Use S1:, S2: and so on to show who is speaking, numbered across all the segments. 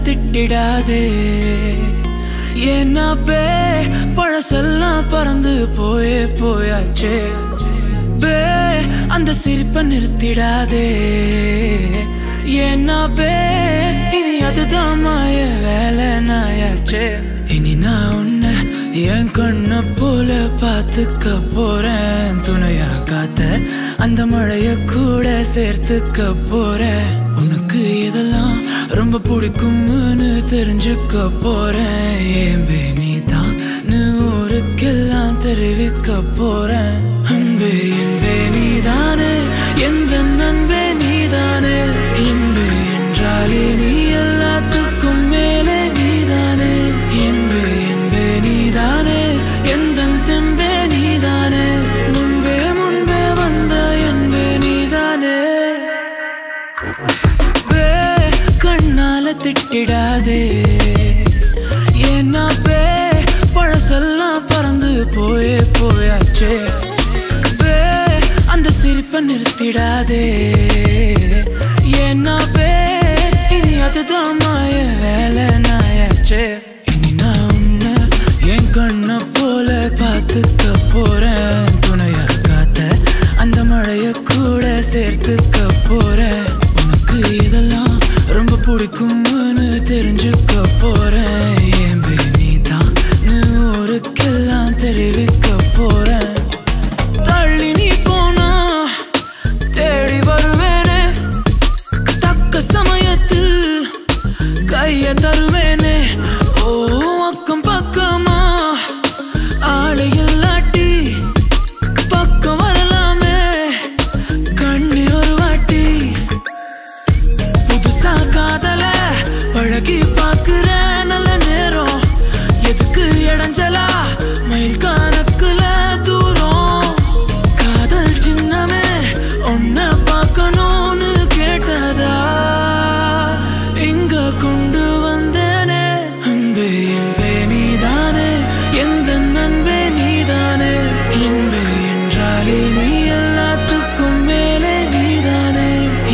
S1: திட்டிடாதே ஏன்னா பே பழசெல்லாம் பறந்து போயே போயாச்சே பே அந்த சிரிப்பை நிறுத்திடாதே ஏன்னா பே இனி அதுதான் மாய வேலை நாயாச்சே இனி நான் உன்னை என் கண்ண போல பார்த்துக்க போறேன் துணையா காத்த அந்த மழைய கூட சேர்த்துக்க போறேன் உனக்கு இதெல்லாம் ரொம்ப பிடிக்கும்னு தெரிஞ்சுக்க போறேன் ஏம்பே நீதான் ஊருக்கெல்லாம் தெரிவிக்க போறேன் அன்பே என்பே நீதானே எந்த நண்பே நீதானே என்பே என்றாலே நீ எல்லாத்துக்கும் மேலே நீதானே என்பே என்பே நீதானே எந்த தெம்பே நீதானே முன்பே முன்பே வந்த என்பே நீதானே பே கண்ணால திட்டிடாதே ஏன்னா பே பழசெல்லாம் பறந்து போயே போயாச்சே பே அந்த சிரிப்பை நிறுத்திடாதே ஏன்னா பே இனி அதுதான் மாய வேலை நாயாச்சே இனி நான் உன்னை என் கண்ண போல பார்த்துக்க போறேன் துணையா காத்த அந்த மழைய கூட சேர்த்துக்க போறேன் உனக்கு இதெல்லாம் ரொம்ப பிடிக்கும்னு தெரிஞ்சுக்க போறேன் ஏம்பே நீதான் ஊருக்கெல்லாம் தெரிவிக்க போறேன் தள்ளி நீ போனா தேடி வருவேனே தக்க சமயத்தில் கைய தருவேனே ஓ அக்கம் பக்கமா ஆளை இல்லாட்டி பக்கம் வரலாமே கண்ணி ஒரு வாட்டி புதுசா காதல பழகி பாக்குற நல்ல நேரம் எதுக்கு இடைஞ்சலா மயில் கணக்குல தூரம் காதல் சின்னமே ஒன்ன பார்க்கணும்னு கேட்டதா இங்க கொண்டு வந்தேனே அன்பே என்பே நீதானே எந்த நண்பே நீதானே என்பே என்றாலே நீ எல்லாத்துக்கும் மேலே நீதானே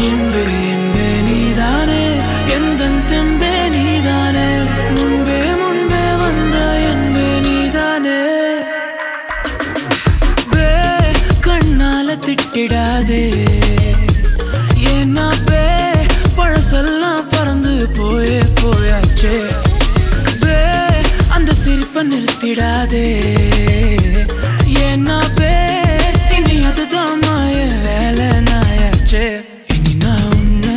S1: என்பே என்பே நீதானே எந்த தெம்பே நீதானே முன்பே முன்பே வந்த என்பே நீதானே பே கண்ணால திட்டிடாதே ஏன்னா பே பழசெல்லாம் பறந்து போயே போயாச்சே பே அந்த சிரிப்பை நிறுத்திடாதே ஏன்னா பே இனி அதுதான் மாய வேலை நாயாச்சே இனி நான் உன்னை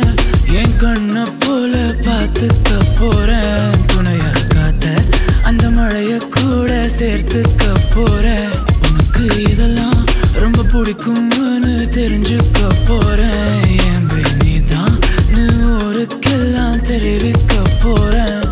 S1: என் கண்ண போல பார்த்துக்க போறேன் துணையா காத்த அந்த மழைய கூட சேர்த்துக்க போறேன் உனக்கு இதெல்லாம் ரொம்ப பிடிக்கும்னு தெரிஞ்சுக்க போறேன் ஏம்பே நீதான் ஊருக்கெல்லாம் தெரிவிக்க போறேன்